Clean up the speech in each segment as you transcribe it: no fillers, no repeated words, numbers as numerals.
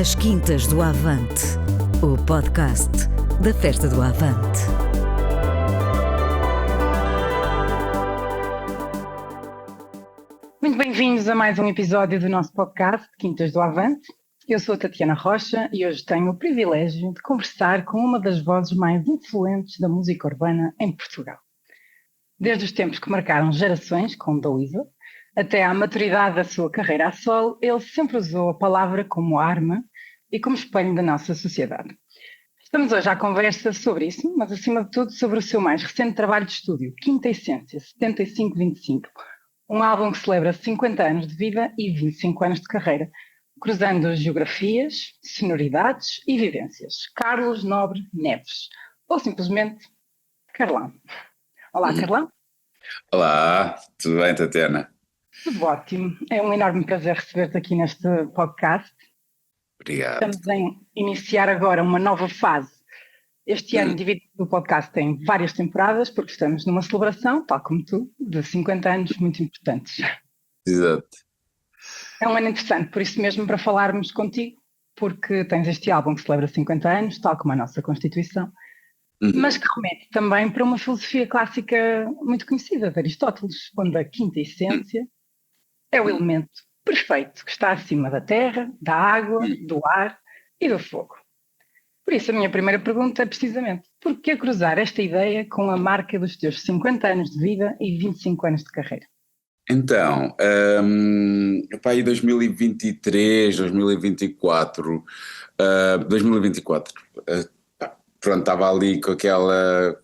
As Quintas do Avante, o podcast da Festa do Avante. Muito bem-vindos a mais um episódio do nosso podcast Quintas do Avante. Eu sou a Tatiana Rocha e hoje tenho o privilégio de conversar com uma das vozes mais influentes da música urbana em Portugal. Desde os tempos que marcaram gerações, como da Weasel, até à maturidade da sua carreira a solo, ele sempre usou a palavra como arma e como espelho da nossa sociedade. Estamos hoje à conversa sobre isso, mas acima de tudo sobre o seu mais recente trabalho de estúdio, Quinta Essência, 7525, um álbum que celebra 50 anos de vida e 25 anos de carreira, cruzando geografias, sonoridades e vivências. Carlos Nobre Neves, ou simplesmente Carlão. Olá, Carlão. Olá, tudo bem, Tatiana? Tudo ótimo. É um enorme prazer receber-te aqui neste podcast. Obrigado. Estamos a iniciar agora uma nova fase. Este ano dividido o podcast em várias temporadas, porque estamos numa celebração, tal como tu, de 50 anos muito importantes. Exato. É um ano interessante, por isso mesmo, para falarmos contigo, porque tens este álbum que celebra 50 anos, tal como a nossa Constituição, mas que remete também para uma filosofia clássica muito conhecida de Aristóteles, onde a quinta essência é o elemento perfeito que está acima da terra, da água, do ar e do fogo. Por isso, a minha primeira pergunta é precisamente: por que cruzar esta ideia com a marca dos teus 50 anos de vida e 25 anos de carreira? Então, em 2023, 2024, pronto, estava ali com aquela,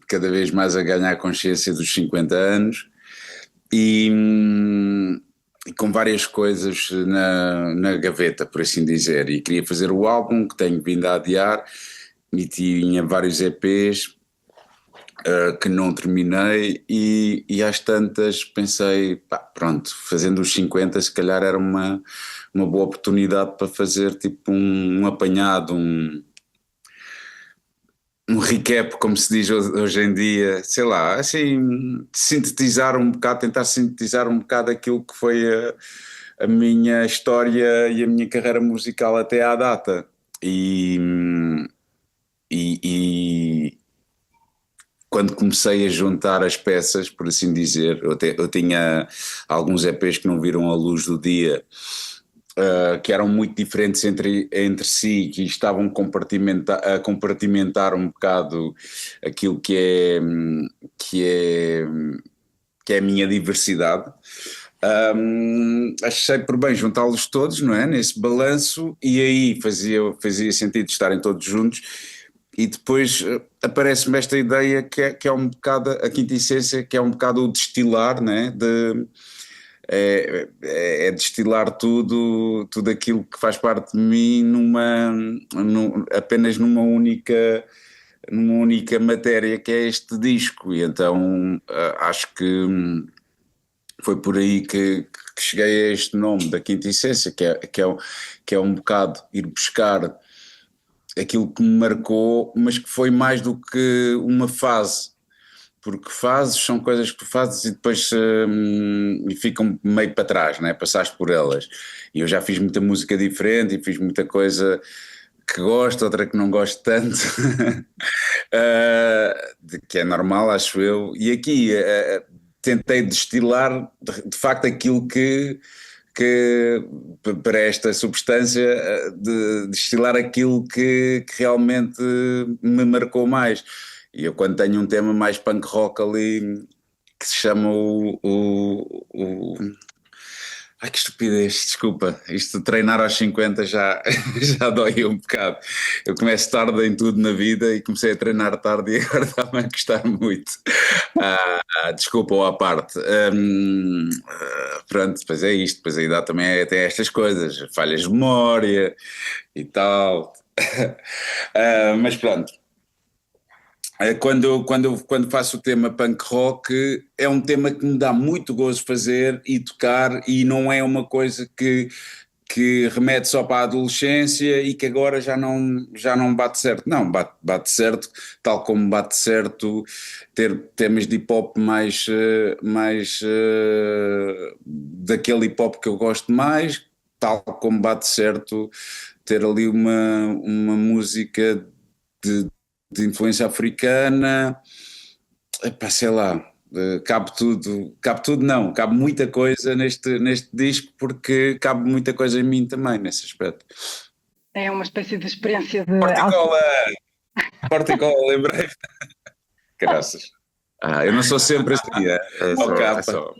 cada vez mais a ganhar consciência dos 50 anos e com várias coisas na gaveta, por assim dizer, e queria fazer o álbum que tenho vindo a adiar e tinha vários EPs que não terminei e às tantas pensei, pronto, fazendo os 50 se calhar era uma boa oportunidade para fazer tipo um apanhado, um recap, como se diz hoje em dia, sei lá, assim, sintetizar um bocado, tentar sintetizar um bocado aquilo que foi a minha história e a minha carreira musical até à data. E quando comecei a juntar as peças, por assim dizer, eu tinha alguns EPs que não viram a luz do dia, que eram muito diferentes entre si, que estavam a compartimentar um bocado aquilo que é a minha diversidade. Achei por bem juntá-los todos, não é? Nesse balanço, e aí fazia sentido estarem todos juntos. E depois aparece-me esta ideia que é um bocado a quinta essência, que é um bocado o destilar, né? É destilar tudo aquilo que faz parte de mim apenas numa única matéria, que é este disco. E então acho que foi por aí que cheguei a este nome da quinta essência, que é um bocado ir buscar aquilo que me marcou, mas que foi mais do que uma fase, porque fases são coisas que tu fazes e depois e ficam meio para trás, né? Passaste por elas. E eu já fiz muita música diferente e fiz muita coisa que gosto, outra que não gosto tanto, que é normal, acho eu. E aqui tentei destilar de facto aquilo que para esta substância, de destilar aquilo que realmente me marcou mais. E eu, quando tenho um tema mais punk rock ali, que se chama Ai, que estupidez, desculpa, isto de treinar aos 50 já dói um bocado. Eu começo tarde em tudo na vida e comecei a treinar tarde e agora está-me a custar muito. Desculpa ou à parte. Pronto, depois é isto, depois a idade também tem estas coisas, falhas de memória e tal. Mas pronto. Quando faço o tema punk rock, é um tema que me dá muito gozo fazer e tocar, e não é uma coisa que remete só para a adolescência e que agora já não bate certo. Não, bate certo, tal como bate certo ter temas de hip hop mais daquele hip hop que eu gosto mais, tal como bate certo ter ali uma música de influência africana, epá, sei lá, cabe muita coisa neste disco, porque cabe muita coisa em mim também, nesse aspecto. É uma espécie de experiência de Porticola! Porticola, lembrei. Graças. Eu não sou sempre assim, é só.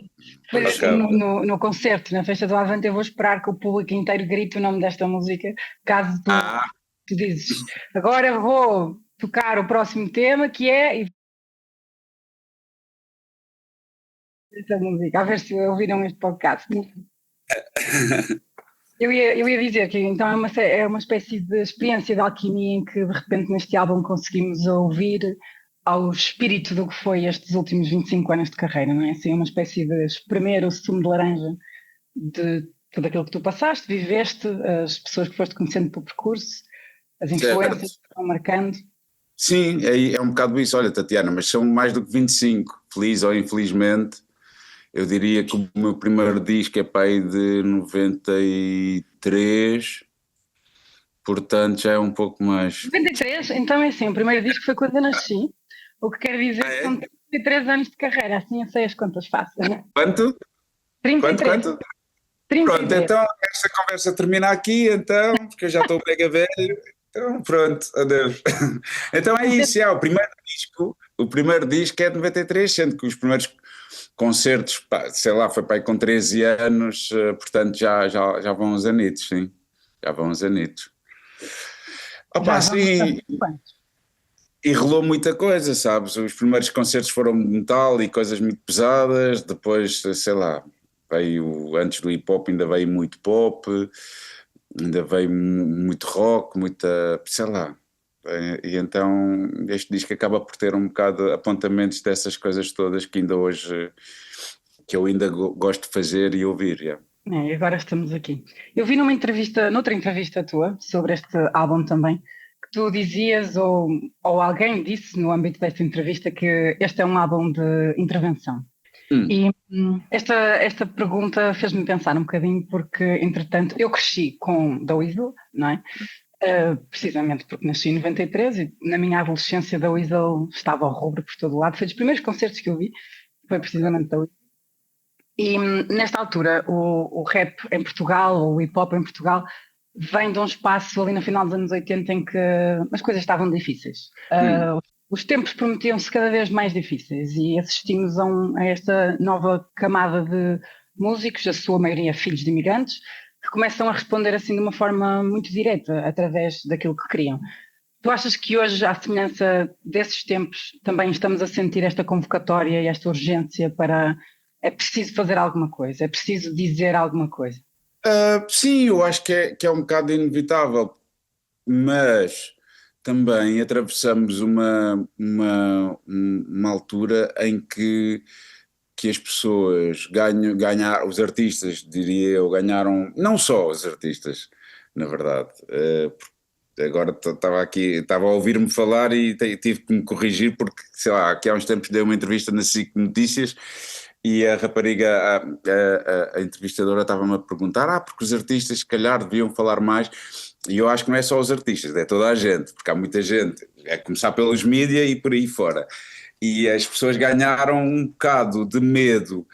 Pois, Ok. no concerto, na Festa do Avante, eu vou esperar que o público inteiro grite o nome desta música, caso tu dizes, agora vou tocar o próximo tema, que é esta música, a ver se ouviram este podcast. Eu ia dizer que então é uma espécie de experiência de alquimia em que de repente neste álbum conseguimos ouvir ao espírito do que foi estes últimos 25 anos de carreira, não é? Assim, uma espécie de espremer o sumo de laranja de tudo aquilo que tu passaste, viveste, as pessoas que foste conhecendo pelo percurso, as influências que estão marcando. Sim, é um bocado isso. Olha, Tatiana, mas são mais do que 25, feliz ou infelizmente. Eu diria que o meu primeiro disco é para aí de 93, portanto já é um pouco mais. 93, então é assim, o primeiro disco foi quando eu nasci, o que quer dizer que são 33 anos de carreira, assim eu sei as contas fáceis. Quanto? 33. Quanto? 33. Pronto, então esta conversa termina aqui, então, porque eu já estou mega velho. Então pronto, adeus. Então é isso, o primeiro disco é de 93, sendo que os primeiros concertos, pá, sei lá, foi para aí com 13 anos, portanto já vão uns anitos, sim, já vão uns anitos. Opa, sim, e rolou muita coisa, sabes, os primeiros concertos foram metal e coisas muito pesadas, depois, sei lá, antes do hip hop ainda veio muito pop, ainda veio muito rock, muita, sei lá, e então este disco acaba por ter um bocado apontamentos dessas coisas todas que ainda hoje, que eu ainda gosto de fazer e ouvir, yeah. E agora estamos aqui. Eu vi noutra entrevista tua, sobre este álbum também, que tu dizias, ou alguém disse no âmbito desta entrevista, que este é um álbum de intervenção. E esta pergunta fez-me pensar um bocadinho, porque, entretanto, eu cresci com The Weasel, não é? Precisamente porque nasci em 93 e na minha adolescência The Weasel estava ao rubro por todo lado. Foi dos primeiros concertos que eu vi, foi precisamente The Weasel. E nesta altura o rap em Portugal, ou o hip hop em Portugal, vem de um espaço ali no final dos anos 80 em que as coisas estavam difíceis. Os tempos prometiam-se cada vez mais difíceis e assistimos a esta nova camada de músicos, a sua maioria filhos de imigrantes, que começam a responder assim de uma forma muito direta, através daquilo que queriam. Tu achas que hoje, à semelhança desses tempos, também estamos a sentir esta convocatória e esta urgência para é preciso fazer alguma coisa, é preciso dizer alguma coisa? Sim, eu acho que é um bocado inevitável, mas também atravessamos uma altura em que as pessoas ganharam, os artistas, diria eu, ganharam, não só os artistas, na verdade, agora estava a ouvir-me falar e tive que me corrigir porque, sei lá, aqui há uns tempos dei uma entrevista na SIC Notícias e a rapariga, a entrevistadora estava-me a perguntar, porque os artistas se calhar deviam falar mais, e eu acho que não é só os artistas, é toda a gente, porque há muita gente, é começar pelos mídia e por aí fora, e as pessoas ganharam um bocado de medo,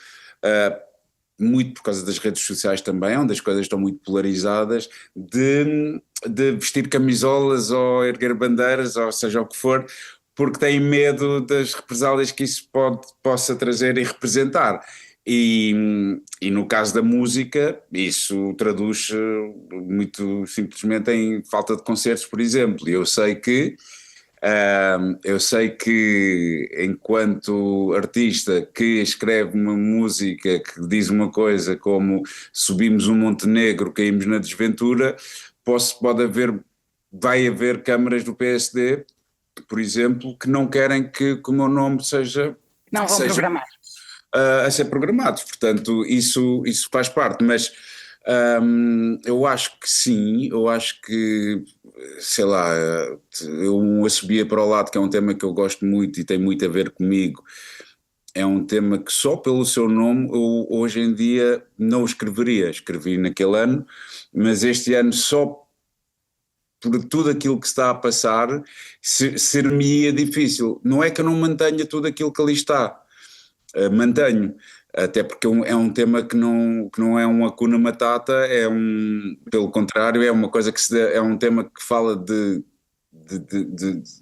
muito por causa das redes sociais também, onde as coisas estão muito polarizadas, de vestir camisolas ou erguer bandeiras, ou seja o que for, porque têm medo das represálias que isso possa trazer e representar. E no caso da música, isso traduz muito simplesmente em falta de concertos, por exemplo. E eu sei que enquanto artista que escreve uma música que diz uma coisa como subimos um Montenegro, caímos na desventura, vai haver câmaras do PSD, por exemplo, que não querem que o meu nome seja programar. A ser programados, portanto isso faz parte, mas eu acho que sim, eu acho que, sei lá, eu assobia para o lado, que é um tema que eu gosto muito e tem muito a ver comigo, é um tema que só pelo seu nome eu hoje em dia não o escreveria, escrevi naquele ano, mas este ano só por tudo aquilo que se está a passar, ser-me-ia difícil. Não é que eu não mantenha tudo aquilo que ali está, mantenho, até porque é um tema que não é um Hakuna Matata, pelo contrário, é uma coisa é um tema que fala de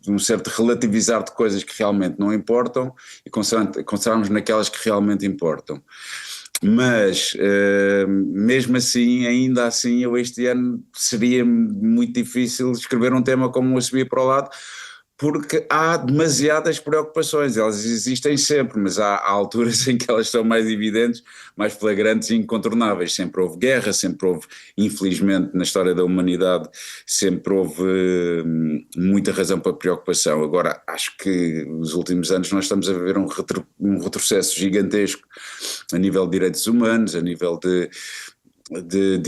um certo relativizar de coisas que realmente não importam e concentrarmos naquelas que realmente importam. Mas, mesmo assim, ainda assim, eu este ano seria muito difícil escrever um tema como o Assumir para o Lado, porque há demasiadas preocupações, elas existem sempre, mas há alturas em que elas são mais evidentes, mais flagrantes e incontornáveis. Sempre houve guerra, sempre houve, infelizmente, na história da humanidade, sempre houve muita razão para preocupação. Agora, acho que nos últimos anos nós estamos a viver um retrocesso gigantesco a nível de direitos humanos, a nível de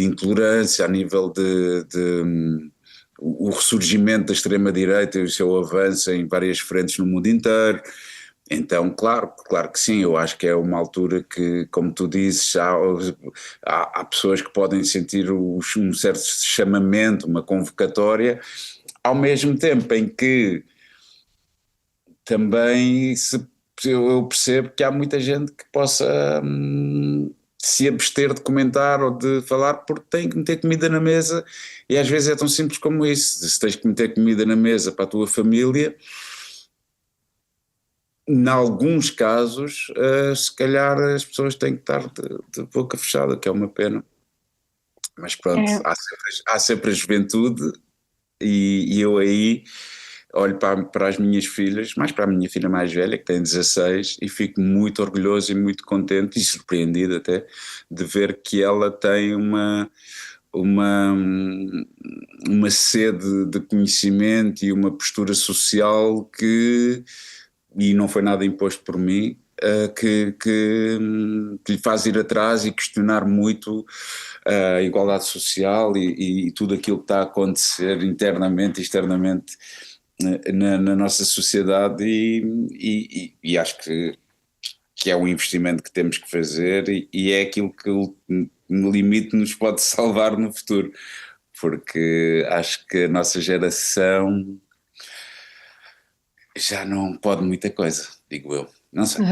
intolerância, a nível o ressurgimento da extrema-direita e o seu avanço em várias frentes no mundo inteiro. Então, claro que sim, eu acho que é uma altura que, como tu dizes, há pessoas que podem sentir um certo chamamento, uma convocatória, ao mesmo tempo em que também eu percebo que há muita gente que possa se abster de comentar ou de falar porque tem que meter comida na mesa, e às vezes é tão simples como isso. Se tens que meter comida na mesa para a tua família, em alguns casos, se calhar as pessoas têm que estar de boca fechada, que é uma pena. Mas pronto, há sempre a juventude, e eu aí olho para as minhas filhas, mais para a minha filha mais velha, que tem 16, e fico muito orgulhoso e muito contente e surpreendido até de ver que ela tem uma sede de conhecimento e uma postura social e não foi nada imposto por mim, que lhe faz ir atrás e questionar muito a igualdade social e tudo aquilo que está a acontecer internamente e externamente na nossa sociedade, e acho que é um investimento que temos que fazer, e é aquilo que no limite nos pode salvar no futuro, porque acho que a nossa geração já não pode muita coisa, digo eu, não sei.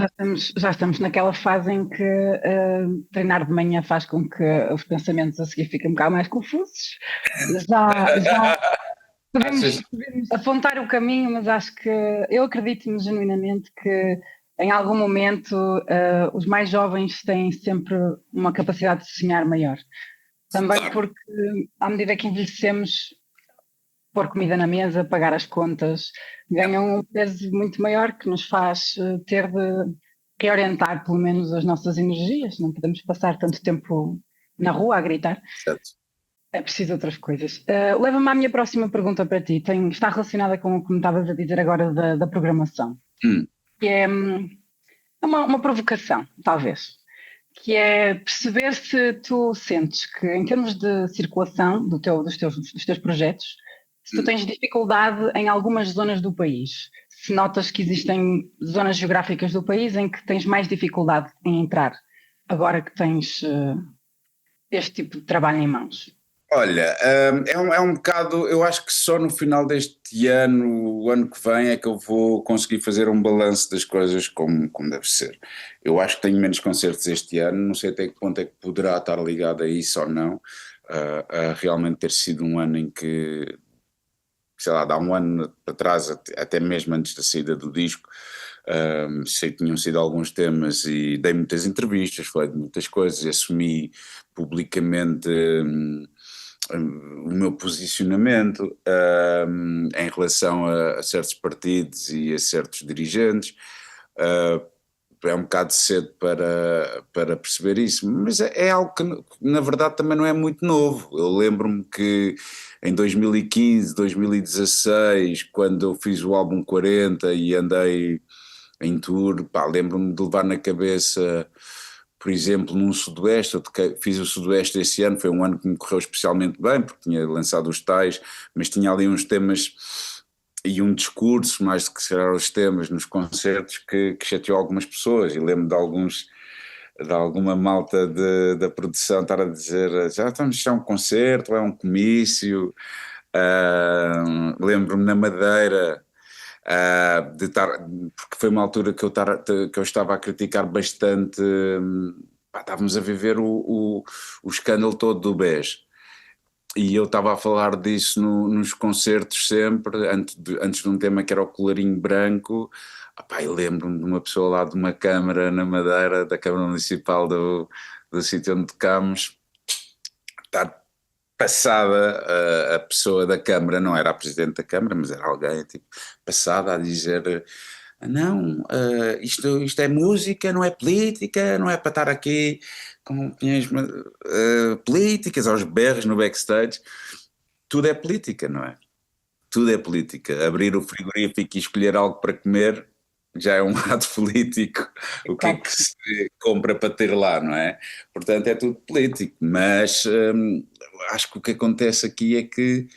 Já estamos naquela fase em que treinar de manhã faz com que os pensamentos a seguir fiquem um bocado mais confusos. Já podemos apontar o caminho, mas acho que eu acredito genuinamente que em algum momento os mais jovens têm sempre uma capacidade de sonhar maior. Também porque à medida que envelhecemos, pôr comida na mesa, pagar as contas, ganham um peso muito maior que nos faz ter de reorientar pelo menos as nossas energias. Não podemos passar tanto tempo na rua a gritar. Certo. É preciso outras coisas. Leva-me à minha próxima pergunta para ti. Está relacionada com o que me estavas a dizer agora da programação. Que é uma provocação, talvez. Que é perceber se tu sentes que, em termos de circulação dos teus projetos, se tu tens dificuldade em algumas zonas do país, se notas que existem zonas geográficas do país em que tens mais dificuldade em entrar, agora que tens este tipo de trabalho em mãos. Olha, é um bocado, eu acho que só no final deste ano, o ano que vem, é que eu vou conseguir fazer um balanço das coisas como deve ser. Eu acho que tenho menos concertos este ano, não sei até que ponto é que poderá estar ligado a isso ou não, a realmente ter sido um ano em que, sei lá, há um ano atrás, até mesmo antes da saída do disco, sei que tinham sido alguns temas e dei muitas entrevistas, falei de muitas coisas, assumi publicamente o meu posicionamento em relação a certos partidos e a certos dirigentes. É um bocado cedo para perceber isso, mas é algo que na verdade também não é muito novo. Eu lembro-me que em 2015, 2016, quando eu fiz o álbum 40 e andei em tour, lembro-me de levar na cabeça, por exemplo, num Sudoeste. Eu fiz o Sudoeste esse ano, foi um ano que me correu especialmente bem, porque tinha lançado os tais, mas tinha ali uns temas e um discurso, mais do que será os temas nos concertos, que chateou algumas pessoas, e lembro de alguma malta da produção estar a dizer: já estamos a um concerto, é um comício, Lembro-me na Madeira, de estar, porque foi uma altura que eu estava a criticar bastante, estávamos a viver o escândalo todo do BES. E eu estava a falar disso nos concertos sempre, antes de um tema que era o colarinho branco. Eu lembro-me de uma pessoa lá de uma Câmara na Madeira, da Câmara Municipal do sítio onde tocámos, estar passada a pessoa da Câmara, não era a Presidente da Câmara, mas era alguém, tipo, passada a dizer: não, isto é música, não é política, não é para estar aqui com opiniões políticas, aos berros no backstage. Tudo é política, não é? Tudo é política. Abrir o frigorífico e escolher algo para comer já é um ato político. O que é que se compra para ter lá, não é? Portanto, é tudo político. Mas acho que o que acontece aqui é que,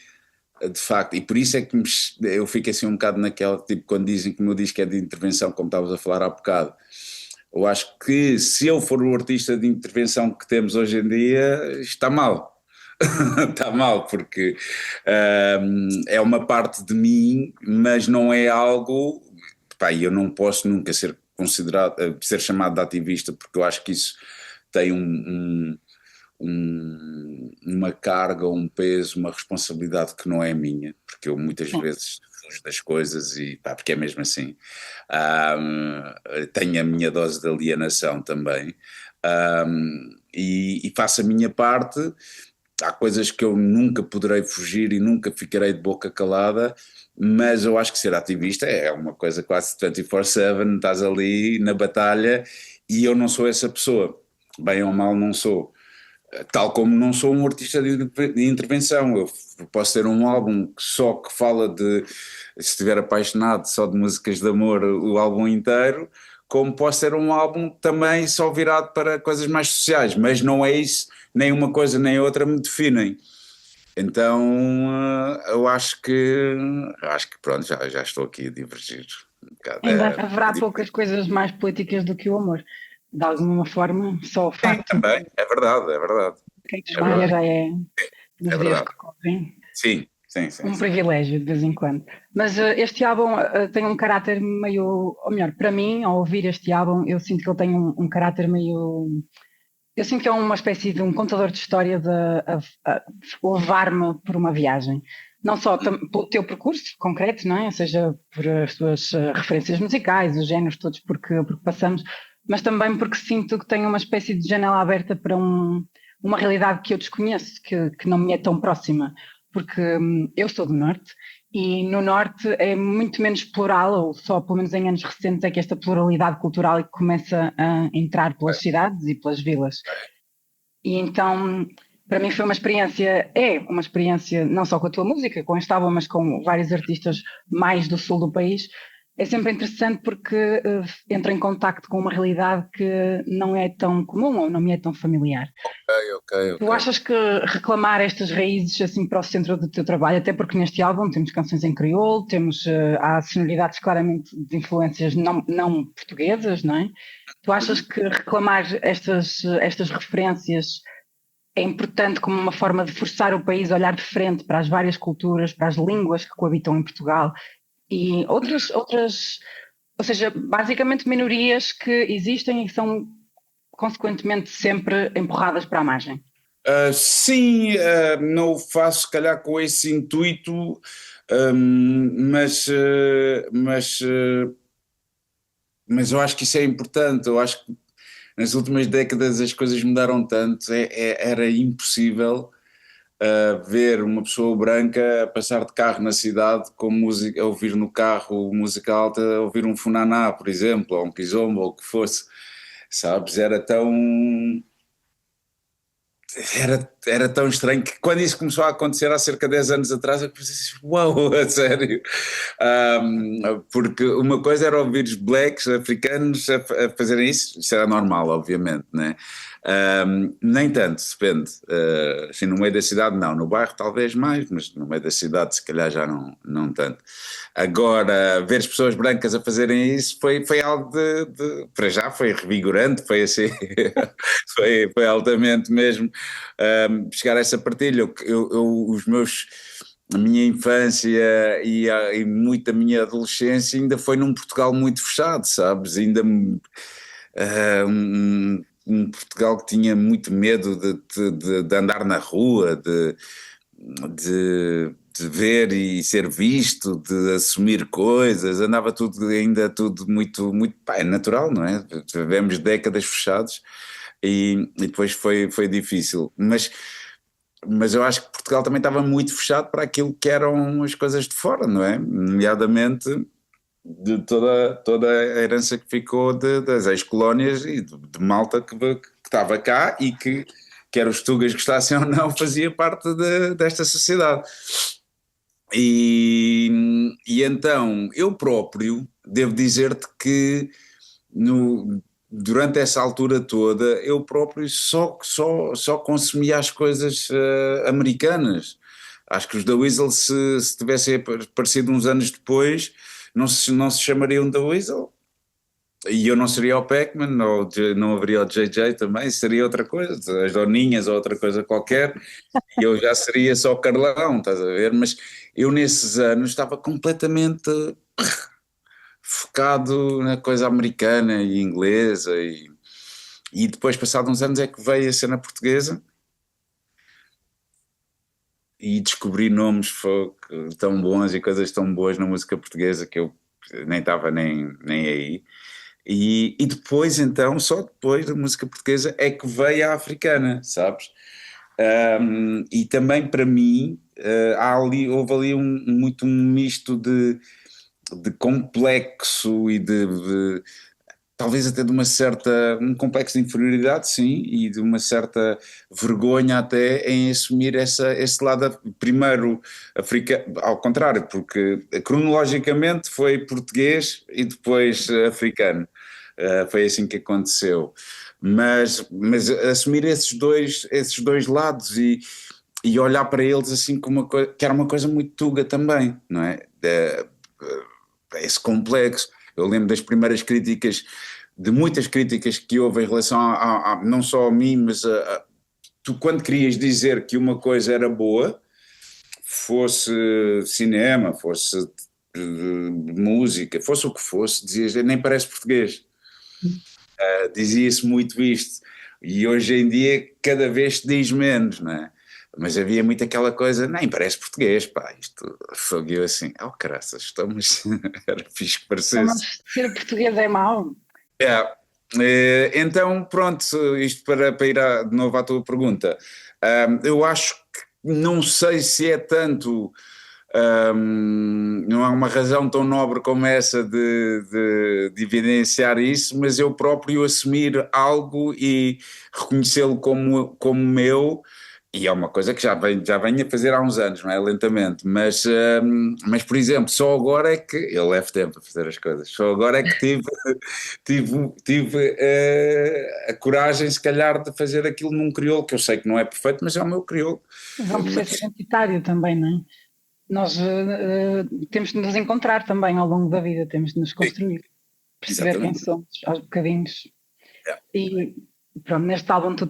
de facto, e por isso é que eu fico assim um bocado naquela, tipo, quando dizem que o meu disco é de intervenção, como estavas a falar há bocado. Eu acho que se eu for o artista de intervenção que temos hoje em dia, está mal. Está mal, porque é uma parte de mim, mas não é algo. Eu não posso nunca ser considerado, ser chamado de ativista, porque eu acho que isso tem uma carga, um peso, uma responsabilidade que não é minha, porque eu muitas vezes fujo das coisas e porque é mesmo assim. Tenho a minha dose de alienação também, e faço a minha parte. Há coisas que eu nunca poderei fugir e nunca ficarei de boca calada, mas eu acho que ser ativista é uma coisa quase 24/7, estás ali na batalha, e eu não sou essa pessoa, bem ou mal não sou. Tal como não sou um artista de intervenção. Eu posso ter um álbum que fala de, se estiver apaixonado, só de músicas de amor, o álbum inteiro, como posso ter um álbum também só virado para coisas mais sociais, mas não é isso, nem uma coisa nem outra me definem. Então eu acho que pronto, já estou aqui a divergir um bocado. Ainda haverá poucas coisas mais políticas do que o amor. De alguma forma, só o facto também, é verdade, é verdade. de que a já é dos dias verdade. que correm. Sim. Um privilégio de vez em quando. Mas este álbum tem um caráter meio, ou melhor, para mim, ao ouvir este álbum, eu sinto que ele tem um caráter meio. Eu sinto que é uma espécie de um contador de histórias a levar-me por uma viagem. Não só pelo teu percurso concreto, não é? Ou seja, por as tuas referências musicais, os géneros todos porque passamos, mas também porque sinto que tem uma espécie de janela aberta para uma realidade que eu desconheço, que não me é tão próxima. Porque eu sou do Norte e no Norte é muito menos plural, ou só pelo menos em anos recentes é que esta pluralidade cultural começa a entrar pelas cidades e pelas vilas. E então, para mim foi é uma experiência não só com a tua música, com este álbum, mas com vários artistas mais do sul do país. É sempre interessante porque entra em contacto com uma realidade que não é tão comum ou não me é tão familiar. Ok. Tu achas que reclamar estas raízes assim para o centro do teu trabalho, até porque neste álbum temos canções em crioulo, há sonoridades claramente de influências não portuguesas, não é? Tu achas que reclamar estas referências é importante como uma forma de forçar o país a olhar de frente para as várias culturas, para as línguas que coabitam em Portugal e outras, ou seja, basicamente minorias que existem e que são consequentemente sempre empurradas para a margem? Sim, não o faço se calhar com esse intuito, mas eu acho que isso é importante. Eu acho que nas últimas décadas as coisas mudaram tanto, era impossível ver uma pessoa branca a passar de carro na cidade com música, a ouvir no carro música alta, a ouvir um funaná, por exemplo, ou um kizomba, ou o que fosse, sabes? Era tão estranho que quando isso começou a acontecer há cerca de 10 anos atrás eu pensei assim, uau, a sério. Porque uma coisa era ouvir os blacks africanos a fazerem isso era normal, obviamente, né? Nem tanto, depende. Assim, no meio da cidade não, no bairro talvez mais, mas no meio da cidade se calhar já não tanto. Agora, ver as pessoas brancas a fazerem isso foi algo para já foi revigorante, foi assim, foi altamente mesmo chegar a essa partilha. Os meus a minha infância e muito a minha adolescência ainda foi num Portugal muito fechado, sabes? Ainda um Portugal que tinha muito medo de andar na rua, de ver e ser visto, de assumir coisas, andava tudo ainda tudo muito, muito, pá, é natural, não é? Tivemos décadas fechados e depois foi difícil, mas eu acho que Portugal também estava muito fechado para aquilo que eram as coisas de fora, não é? Nomeadamente de toda a herança que ficou das ex-colónias e de malta que estava cá e que, quer os tugas gostassem ou não, fazia parte desta sociedade. E então, eu próprio, devo dizer-te que durante essa altura toda, eu próprio só consumia as coisas americanas. Acho que os da Weasel, se tivessem aparecido uns anos depois, não se chamariam da Weasel. E eu não seria o Pac-Man, ou não haveria o JJ também, seria outra coisa, as Doninhas ou outra coisa qualquer, e eu já seria só Carlão, estás a ver? Mas eu nesses anos estava completamente focado na coisa americana e inglesa, e depois, passados uns anos, é que veio a cena portuguesa e descobri nomes tão bons e coisas tão boas na música portuguesa que eu nem estava nem aí. E depois, então, só depois da música portuguesa é que veio a africana, sabes? E também para mim, houve ali muito um misto de complexo e talvez até de um complexo de inferioridade, sim, e de uma certa vergonha até em assumir esse lado, primeiro africano, ao contrário, porque cronologicamente foi português e depois africano. Foi assim que aconteceu. Mas assumir esses dois lados e olhar para eles assim como uma coisa, que era uma coisa muito tuga também, não é? Esse complexo. Eu lembro das primeiras críticas, de muitas críticas que houve em relação não só a mim, mas tu quando querias dizer que uma coisa era boa, fosse cinema, fosse música, fosse o que fosse, dizias, nem parece português. Dizia-se muito isto, e hoje em dia cada vez se diz menos, não é? Mas havia muito aquela coisa, nem parece português, pá, isto foi eu assim, caraças, estamos, era fixe que parecesse. Mas ser português é mau? Então pronto, isto para ir de novo à tua pergunta, eu acho que não sei se é tanto, não há uma razão tão nobre como essa de evidenciar isso, mas eu próprio assumir algo e reconhecê-lo como meu. E é uma coisa que já venho a fazer há uns anos, não é? Lentamente, mas por exemplo, só agora é que eu levo tempo a fazer as coisas, só agora é que tive a coragem, se calhar, de fazer aquilo num crioulo, que eu sei que não é perfeito, mas é o meu crioulo. Mas é um processo identitário também, não é? Nós temos de nos encontrar também ao longo da vida, temos de nos construir, perceber quem somos aos bocadinhos. E pronto, neste álbum tu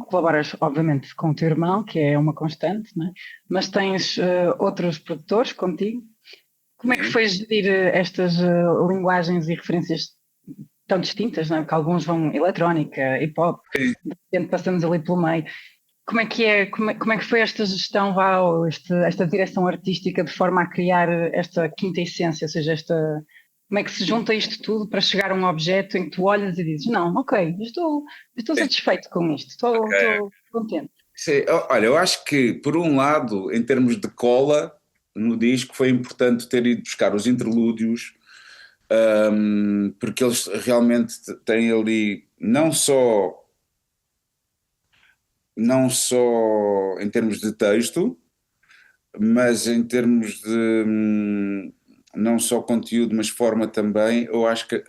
colaboras obviamente com o teu irmão, que é uma constante, não é? Mas tens outros produtores contigo. Como é que foi gerir estas linguagens e referências tão distintas, não é? Porque alguns vão eletrónica, hip hop, de repente passamos ali pelo meio. Como é que foi esta gestão, ou esta direção artística de forma a criar esta quinta essência, ou seja, como é que se junta isto tudo para chegar a um objeto em que tu olhas e dizes, não, ok, estou satisfeito com isto, estou contente. Sim, olha, eu acho que, por um lado, em termos de cola, no disco foi importante ter ido buscar os interlúdios, porque eles realmente têm ali não só em termos de texto, mas em termos de não só conteúdo, mas forma também. Eu acho que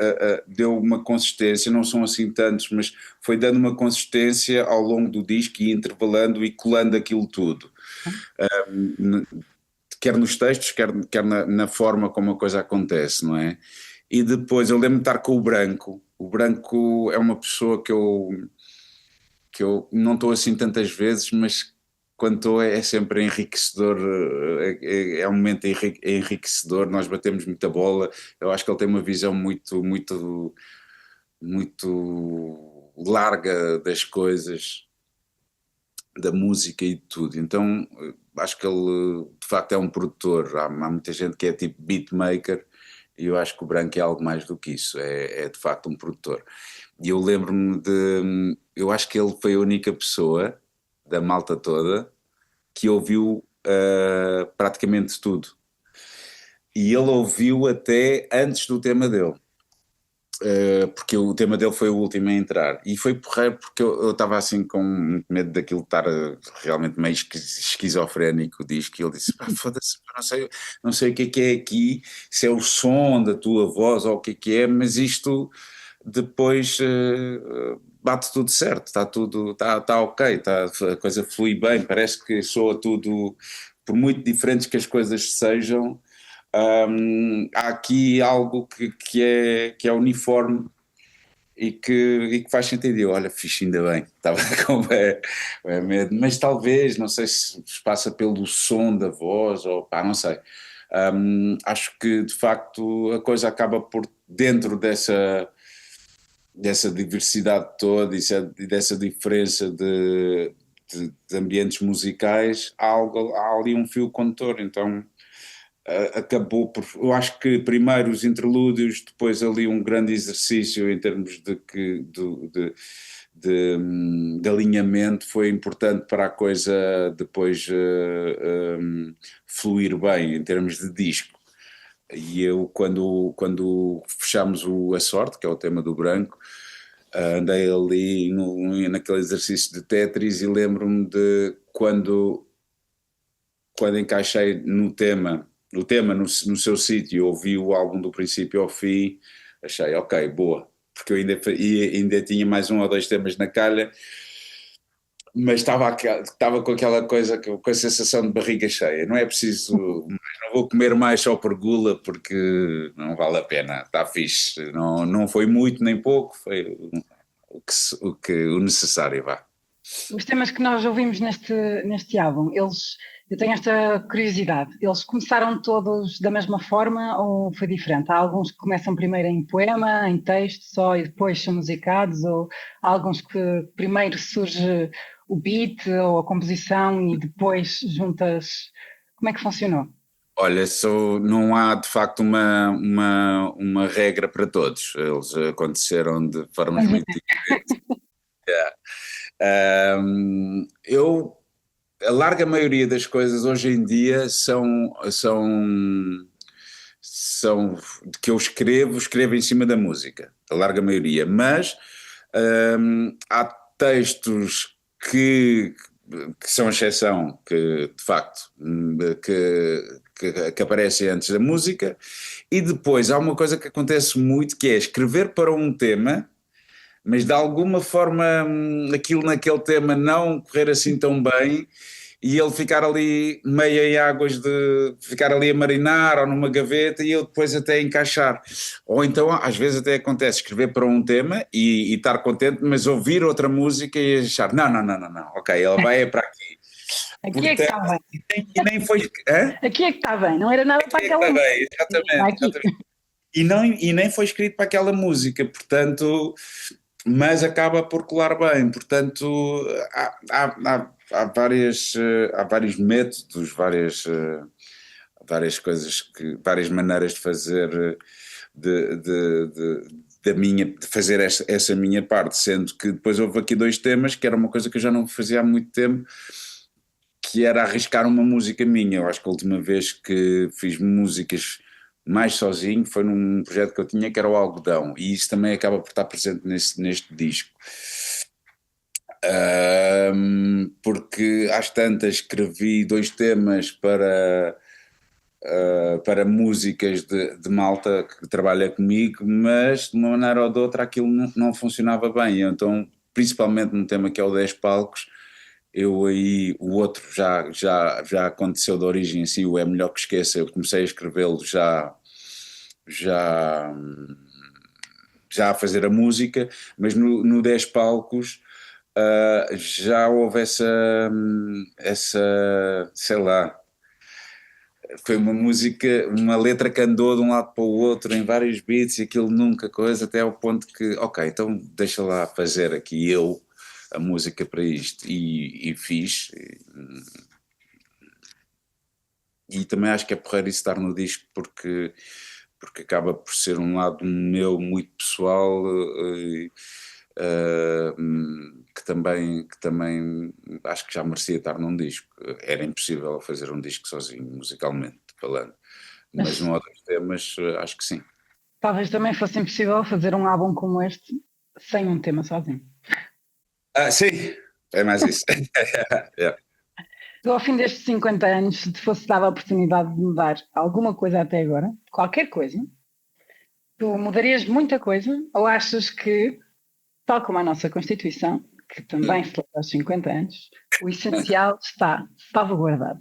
deu uma consistência, não são assim tantos, mas foi dando uma consistência ao longo do disco e intervalando e colando aquilo tudo. Quer nos textos, quer na forma como a coisa acontece, não é? E depois eu lembro-me de estar com o Branco. O Branco é uma pessoa que eu não estou assim tantas vezes, mas quando estou é sempre enriquecedor, é um momento enriquecedor, nós batemos muita bola, eu acho que ele tem uma visão muito larga das coisas, da música e de tudo, então acho que ele de facto é um produtor, há muita gente que é tipo beatmaker, e eu acho que o Branco é algo mais do que isso, é de facto um produtor. E eu lembro-me eu acho que ele foi a única pessoa da malta toda que ouviu praticamente tudo. E ele ouviu até antes do tema dele. Porque o tema dele foi o último a entrar. E foi porreiro porque eu estava assim com muito medo daquilo estar realmente meio esquizofrénico o disco. E ele disse, foda-se, não sei o que é aqui, se é o som da tua voz ou o que é, mas isto depois bate tudo certo, está tudo, está ok, a coisa flui bem, parece que soa tudo, por muito diferentes que as coisas sejam, há aqui algo que é uniforme e que faz sentido. Eu, olha, fixe, ainda bem, estava com medo, mas talvez, não sei se passa pelo som da voz ou pá, não sei. Acho que de facto a coisa acaba por, dentro dessa diversidade toda e dessa diferença de ambientes musicais, há ali um fio condutor, então acabou por, eu acho que primeiro os interlúdios, depois ali um grande exercício em termos de alinhamento foi importante para a coisa depois fluir bem em termos de disco. E eu quando fechamos A Sorte, que é o tema do Branco, andei ali naquele exercício de Tetris e lembro-me de quando encaixei no tema no seu sítio, ouvi o álbum do princípio ao fim, achei ok, boa, porque eu ainda tinha mais um ou dois temas na calha, mas estava com aquela coisa, com a sensação de barriga cheia, não é preciso, não vou comer mais só por gula porque não vale a pena, está fixe, não foi muito nem pouco, foi o necessário, vá. Os temas que nós ouvimos neste álbum, eu tenho esta curiosidade, eles começaram todos da mesma forma ou foi diferente? Há alguns que começam primeiro em poema, em texto só e depois são musicados, ou há alguns que primeiro surge o beat ou a composição e depois juntas, como é que funcionou? Olha, não há de facto uma regra para todos, eles aconteceram de formas muito diferentes. Yeah. A larga maioria das coisas hoje em dia são que eu escrevo em cima da música, a larga maioria, mas há textos que são exceção, que de facto que aparecem antes da música, e depois há uma coisa que acontece muito, que é escrever para um tema, mas de alguma forma aquilo naquele tema não correr assim tão bem e ele ficar ali meio em águas de ficar ali a marinar ou numa gaveta e eu depois até encaixar. Ou então às vezes até acontece escrever para um tema e estar contente, mas ouvir outra música e achar, não, ok, ele vai para aqui. Aqui é que está bem. E nem foi... Hã? Aqui é que está bem, não era nada para aquela música. Bem, exatamente. E nem foi escrito para aquela música, portanto... Mas acaba por colar bem, portanto há vários métodos, várias coisas, várias maneiras de fazer de fazer essa minha parte, sendo que depois houve aqui dois temas que era uma coisa que eu já não fazia há muito tempo, que era arriscar uma música minha. Eu acho que a última vez que fiz músicas mais sozinho foi num projeto que eu tinha que era o Algodão, e isso também acaba por estar presente neste disco, porque às tantas escrevi dois temas para músicas de malta que trabalha comigo, mas de uma maneira ou de outra aquilo não funcionava bem, então principalmente no tema que é o 10 palcos, eu aí, o outro já aconteceu de origem assim, o É Melhor Que Esqueça, eu comecei a escrevê-lo já a fazer a música, mas no 10 palcos já houve essa, sei lá, foi uma música, uma letra que andou de um lado para o outro em vários beats e aquilo nunca coisa, até ao ponto que, ok, então deixa lá fazer aqui eu a música para isto e fiz. E também acho que é porreiro isso estar no disco porque acaba por ser um lado meu muito pessoal, que também acho que já merecia estar num disco. Era impossível fazer um disco sozinho, musicalmente falando, mas Mas num outros temas acho que sim. talvez também fosse impossível fazer um álbum como este sem um tema sozinho. Sim, é mais isso. Yeah. Tu, ao fim destes 50 anos, se te fosse dada a oportunidade de mudar alguma coisa até agora, qualquer coisa, tu mudarias muita coisa ou achas que, tal como a nossa Constituição, que também celebra aos 50 anos, o essencial está salvaguardado?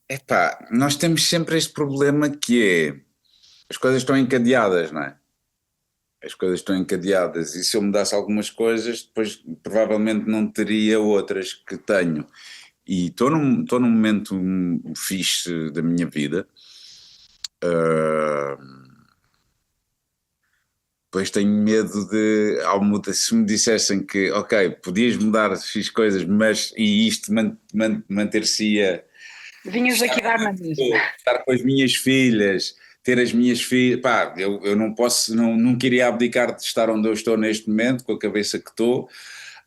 Epá, nós temos sempre este problema que é, as coisas estão encadeadas, não é? As coisas estão encadeadas e se eu mudasse algumas coisas, depois provavelmente não teria outras que tenho. E estou num momento fixe da minha vida. Depois tenho medo de, se me dissessem que, ok, podias mudar X coisas, mas e isto manter-se-ia Vinhas aqui dar na mesma. estar com as minhas filhas, ter as minhas filhas, pá, eu não posso, não queria abdicar de estar onde eu estou neste momento, com a cabeça que estou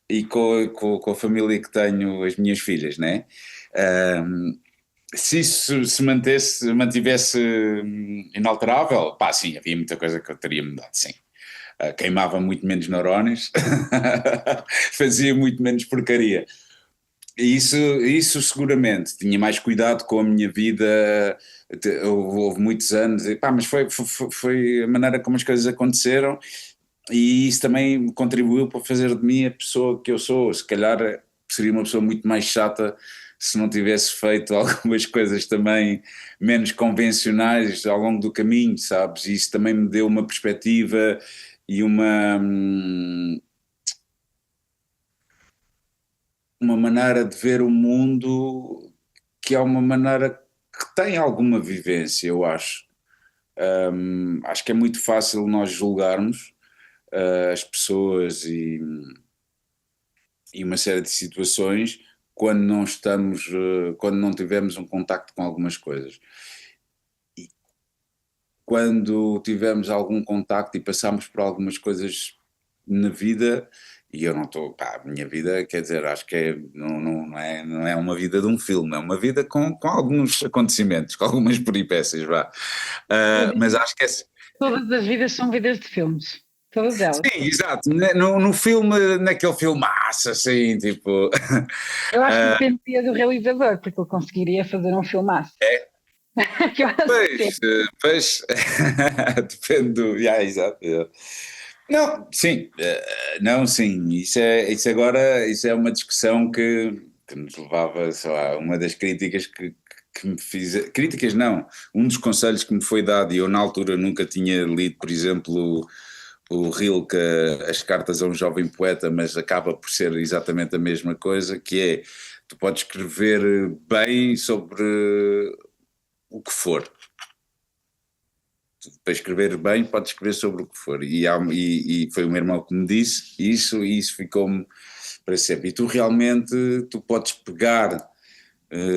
e com a família que tenho, as minhas filhas, né? Se isso mantivesse inalterável, pá, sim, havia muita coisa que eu teria mudado, sim. Queimava muito menos neurónios, fazia muito menos porcaria. Isso seguramente, tinha mais cuidado com a minha vida, houve muitos anos, pá, mas foi a maneira como as coisas aconteceram e isso também contribuiu para fazer de mim a pessoa que eu sou. Se calhar seria uma pessoa muito mais chata se não tivesse feito algumas coisas também menos convencionais ao longo do caminho, sabes? E isso também me deu uma perspectiva e uma maneira de ver o mundo que é uma maneira que tem alguma vivência, eu acho. Acho que é muito fácil nós julgarmos as pessoas e uma série de situações quando não estamos, quando não tivemos um contacto com algumas coisas. E quando tivemos algum contacto e passamos por algumas coisas na vida, e eu não estou, pá, a minha vida, quer dizer, acho que não é uma vida de um filme, é uma vida com alguns acontecimentos, com algumas peripécias, vá. Mas acho que é. Todas as vidas são vidas de filmes. Todas elas. Sim, exato. No filme, naquele filmaço, assim, tipo. Eu acho que dependia do realizador, porque ele conseguiria fazer um filmaço. É? Que eu acho que sim. Pois, depende do. Yeah, exato. Yeah. Não, sim, não, sim. Isso agora, isso é uma discussão que nos levava, sei lá, uma das críticas que me fiz. Críticas não, um dos conselhos que me foi dado, e eu na altura nunca tinha lido, por exemplo, o Rilke, As Cartas a um Jovem Poeta, mas acaba por ser exatamente a mesma coisa, que é, tu podes escrever bem sobre o que for. Para escrever bem, podes escrever sobre o que for. E foi o meu irmão que me disse isso, e isso ficou-me para sempre. E tu realmente, tu podes pegar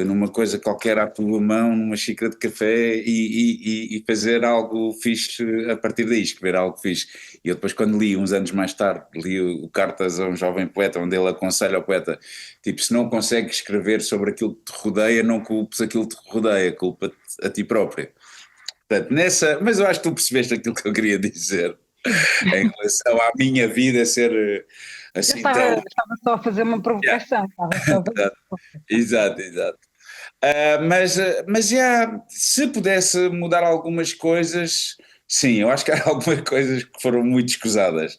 numa coisa qualquer à tua mão, numa xícara de café e fazer algo fixe a partir daí, escrever algo fixe. E eu depois, quando li, uns anos mais tarde, li o Cartas a um Jovem Poeta, onde ele aconselha ao poeta, tipo, se não consegues escrever sobre aquilo que te rodeia, não culpes aquilo que te rodeia, culpa-te a ti próprio. Portanto, mas eu acho que tu percebeste aquilo que eu queria dizer em relação à minha vida ser Eu assim estava tão. só a fazer uma Yeah, provocação. Estava só a fazer uma provocação. exato, exato. Mas já, se pudesse mudar algumas coisas, sim, eu acho que há algumas coisas que foram muito escusadas,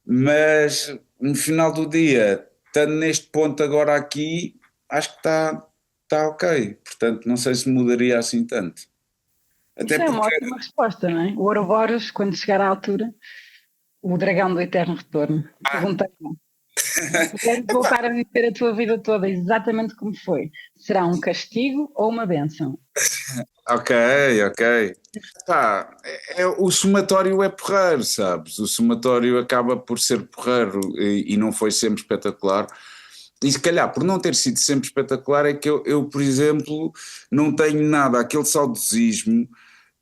mas no final do dia, estando neste ponto agora aqui, acho que está ok, portanto não sei se mudaria assim tanto. Até Isso é uma porque, ótima resposta, não é? O Ouroboros, quando chegar à altura, o dragão do eterno retorno. Perguntei-me. Se puderes voltar a viver a tua vida toda exatamente como foi, será um castigo ou uma bênção? Ok, ok. Pá, o somatório é porreiro, sabes? O somatório acaba por ser porreiro e não foi sempre espetacular. E se calhar, por não ter sido sempre espetacular, é que eu, por exemplo, não tenho nada, aquele saudosismo,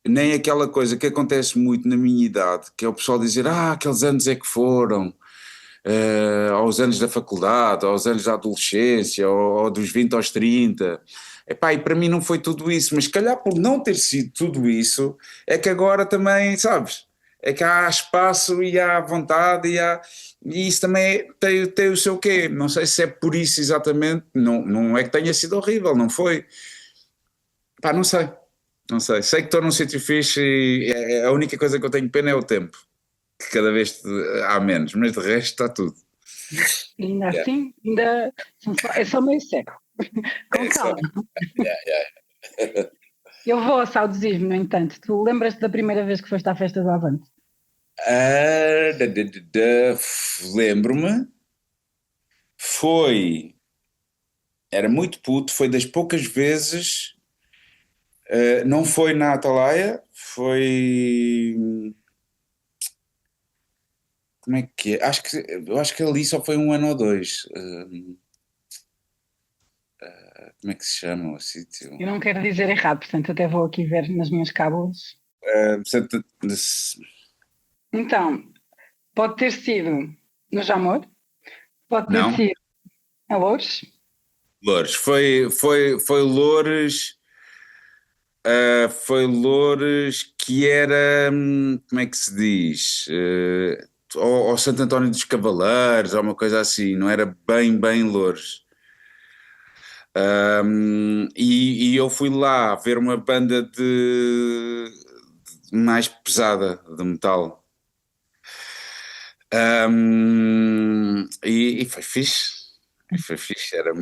nem aquela coisa que acontece muito na minha idade, que é o pessoal dizer, aqueles anos é que foram, aos anos da faculdade, aos anos da adolescência, ou dos 20 aos 30. Epá, e para mim não foi tudo isso, mas se calhar por não ter sido tudo isso, é que agora também, sabes, é que há espaço e há vontade e isso também tem o seu quê, não sei se é por isso exatamente, não é que tenha sido horrível, não foi, pá, não sei, não sei, sei que estou num sítio fixe e a única coisa que eu tenho pena é o tempo, que cada vez há menos, mas de resto está tudo. Ainda Yeah. assim, é só meio século. Com calma. Eu vou ao saudosismo, no entanto. Tu lembras-te da primeira vez que foste à festa do Avante? Lembro-me, foi, era muito puto, foi das poucas vezes, não foi na Atalaia, foi, como é que é? Eu acho que ali só foi um ano ou dois. Como é que se chama o sítio? Eu não quero dizer errado, portanto até vou aqui ver nas minhas cábulas. Portanto, Então, pode ter sido no Jamor, pode ter não, sido a Loures. Loures, foi Loures. Foi Loures que era, como é que se diz? Ou Santo António dos Cavaleiros, ou uma coisa assim, não era bem Loures. E eu fui lá ver uma banda mais pesada de metal. E foi fixe. E foi fixe, era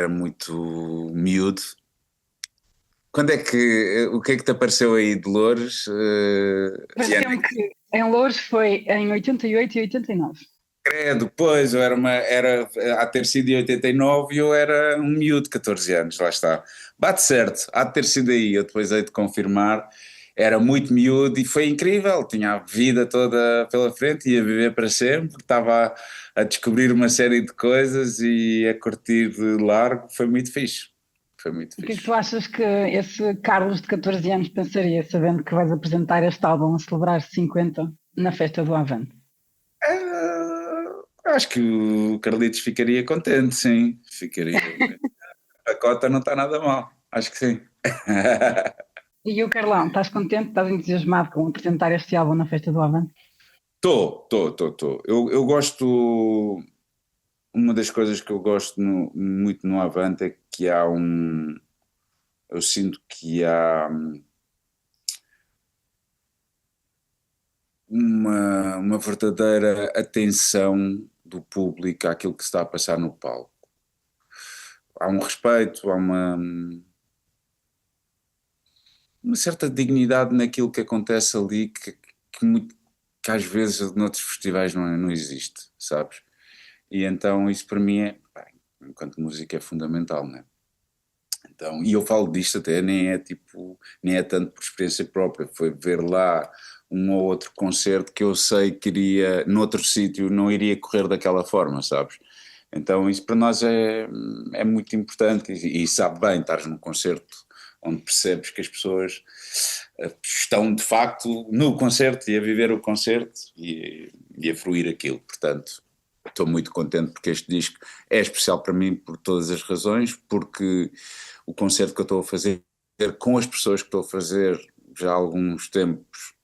muito miúdo. O que é que te apareceu aí de Loures? Pareceu-me que em Loures foi em 88 e 89. Credo, pois, era a ter sido em 89 e eu era um miúdo de 14 anos, lá está. Bate certo, há de ter sido aí, eu depois hei de confirmar. Era muito miúdo e foi incrível, tinha a vida toda pela frente, ia viver para sempre, estava a descobrir uma série de coisas e a curtir de largo, foi muito fixe. Foi muito O que é que fixe. tu achas que esse Carlos de 14 anos pensaria, sabendo que vais apresentar este álbum a celebrar 50 na festa do Avante? Acho que o Carlitos ficaria contente, sim. Ficaria. A cota não está nada mal. Acho que sim. E o Carlão, estás contente? Estás entusiasmado com apresentar este álbum na festa do Avante? Estou. Eu gosto. Uma das coisas que eu gosto muito no Avante é que há um. Eu sinto que há uma verdadeira atenção do público àquilo que se está a passar no palco. Há um respeito, há uma certa dignidade naquilo que acontece ali que às vezes noutros festivais não existe, sabes? E então isso para mim enquanto música é fundamental, né? Então, e eu falo disto até nem é tanto por experiência própria, foi ver lá um ou outro concerto que eu sei que iria, noutro sítio, não iria correr daquela forma, sabes? Então isso para nós é muito importante e sabe bem, estás num concerto onde percebes que as pessoas estão de facto no concerto e a viver o concerto e a fruir aquilo, portanto estou muito contente porque este disco é especial para mim por todas as razões, porque o concerto que eu estou a fazer com as pessoas que estou a fazer já há alguns tempos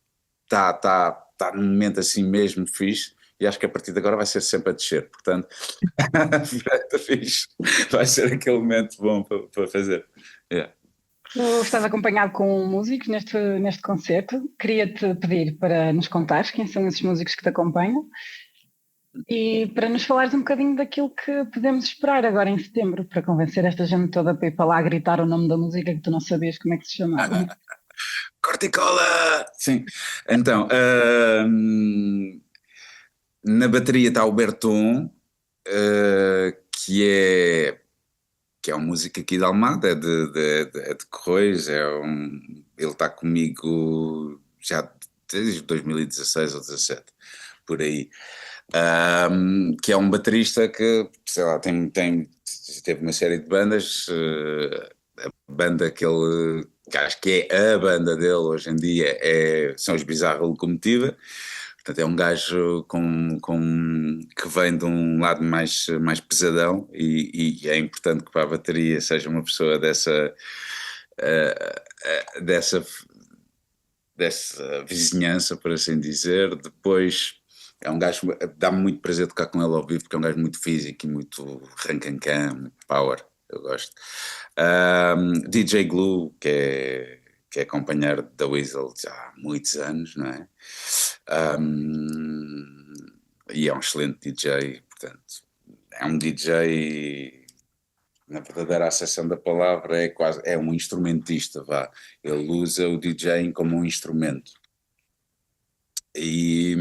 está num momento assim mesmo fixe e acho que a partir de agora vai ser sempre a descer, portanto está fixe, vai ser aquele momento bom para fazer. Yeah. Tu estás acompanhado com músicos neste concerto. Queria-te pedir para nos contares quem são esses músicos que te acompanham e para nos falares um bocadinho daquilo que podemos esperar agora em setembro, para convencer esta gente toda para ir para lá gritar o nome da música que tu não sabias como é que se chamava. Corticola! Sim, então Na bateria está o Berton, que é um músico aqui de Almada, é de Correios, ele está comigo já desde 2016 ou 2017, por aí. Que é um baterista que, sei lá, teve uma série de bandas, a banda que acho que é a banda dele hoje em dia são os Bizarra Locomotiva. Portanto, é um gajo que vem de um lado mais pesadão e é importante que para a bateria seja uma pessoa dessa vizinhança, por assim dizer. Depois é um gajo, dá-me muito prazer tocar com ele ao vivo, porque é um gajo muito físico e muito rancancan, muito power, eu gosto. DJ Glue, que é companheiro da Weasel já há muitos anos, não é? E é um excelente DJ, portanto, é um DJ, na verdadeira acessão da palavra, é um instrumentista, vá. Ele usa o DJing como um instrumento. E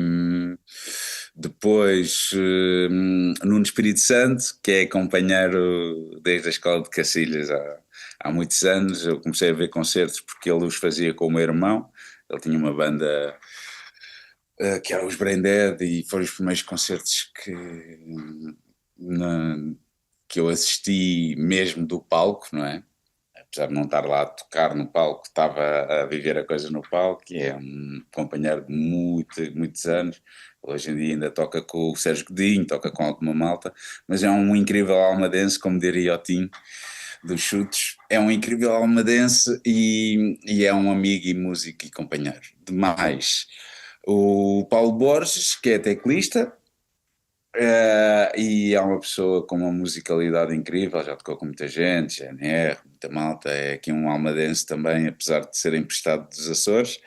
depois Nuno Espírito Santo, que é companheiro desde a escola de Cacilhas há muitos anos. Eu comecei a ver concertos porque ele os fazia com o meu irmão. Ele tinha uma banda que era os Brain Dead, e foram os primeiros concertos que eu assisti mesmo do palco, não é? Apesar de não estar lá a tocar no palco, estava a viver a coisa no palco, e é um companheiro de muitos anos. Hoje em dia ainda toca com o Sérgio Godinho, toca com alguma malta, mas é um incrível almadense, como diria o Tim dos Chutes. É um incrível almadense e é um amigo e músico e companheiro. Demais. O Paulo Borges, que é teclista, e é uma pessoa com uma musicalidade incrível, já tocou com muita gente, GNR, muita malta, é aqui um almadense também, apesar de ser emprestado dos Açores.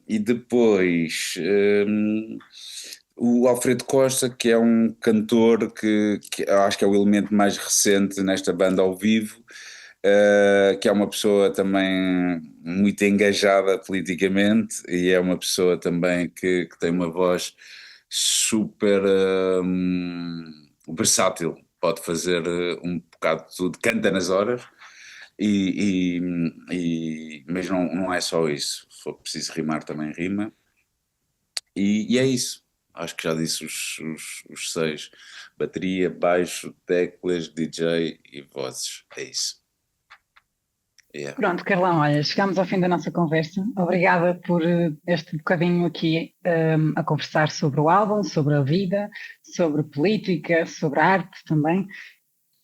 E depois o Alfredo Costa, que é um cantor que acho que é o elemento mais recente nesta banda ao vivo, que é uma pessoa também muito engajada politicamente, e é uma pessoa também que tem uma voz super versátil, pode fazer um bocado de tudo, canta nas horas, mas não é só isso, se for preciso rimar também rima, e é isso. Acho que já disse os 6: bateria, baixo, teclas, DJ e vozes, é isso. Yeah. Pronto, Carlão, olha, chegámos ao fim da nossa conversa. Obrigada por este bocadinho aqui a conversar sobre o álbum, sobre a vida, sobre política, sobre a arte também.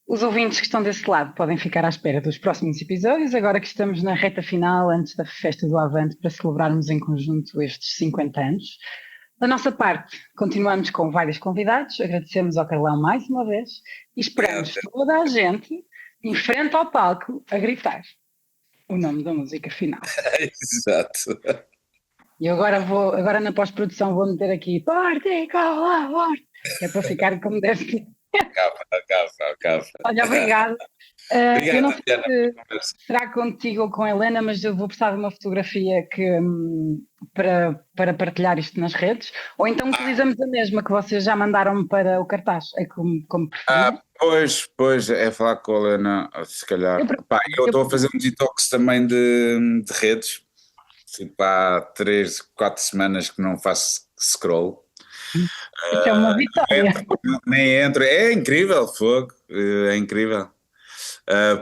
Os ouvintes que estão desse lado podem ficar à espera dos próximos episódios, agora que estamos na reta final, antes da festa do Avante, para celebrarmos em conjunto estes 50 anos. Da nossa parte, continuamos com vários convidados, agradecemos ao Carlão mais uma vez e esperamos toda a gente em frente ao palco a gritar o nome da música final. Exato. E agora na pós-produção vou meter aqui Particular, é para ficar como deve ser. Acaba. Olha, obrigado. Obrigado, Eu não sei se será contigo ou com a Helena, mas eu vou precisar de uma fotografia para partilhar isto nas redes, ou então utilizamos a mesma que vocês já mandaram para o cartaz, é como preferir. Pois, é falar com a Helena, se calhar. Eu estou a fazer um detox também de redes, tipo há 3, 4 semanas que não faço scroll. Isso é uma vitória. Nem entro, é incrível, fogo, é incrível.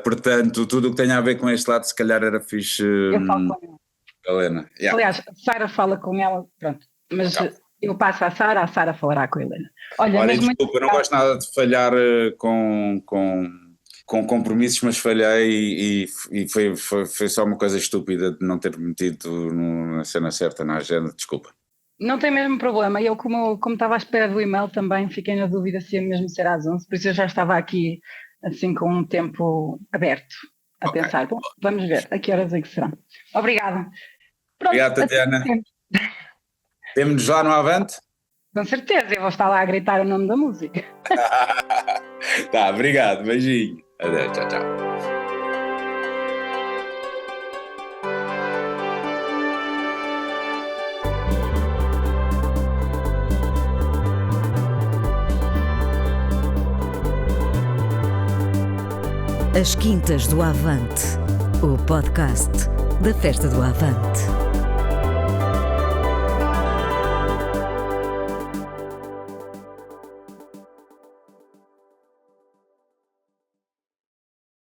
Portanto, tudo o que tem a ver com este lado, se calhar era fixe. Eu falo com ela. Helena. Yeah. Aliás, a Sara fala com ela, pronto, mas eu passo à Sara falará com a Helena. Olha, desculpa, eu não gosto nada de falhar com compromissos, mas falhei e foi só uma coisa estúpida de não ter metido na cena certa na agenda, desculpa. Não tem mesmo problema, eu como estava à espera do e-mail também fiquei na dúvida se ia mesmo ser às 11, por isso eu já estava aqui assim com um tempo aberto a pensar, bom, vamos ver a que horas é que será. Obrigada. Pronto, obrigado, Tatiana. Temos-nos lá no Avante? Com certeza, eu vou estar lá a gritar o nome da música. Tá, obrigado, beijinho. Adeus, tchau. As Quintas do Avante, o podcast da Festa do Avante.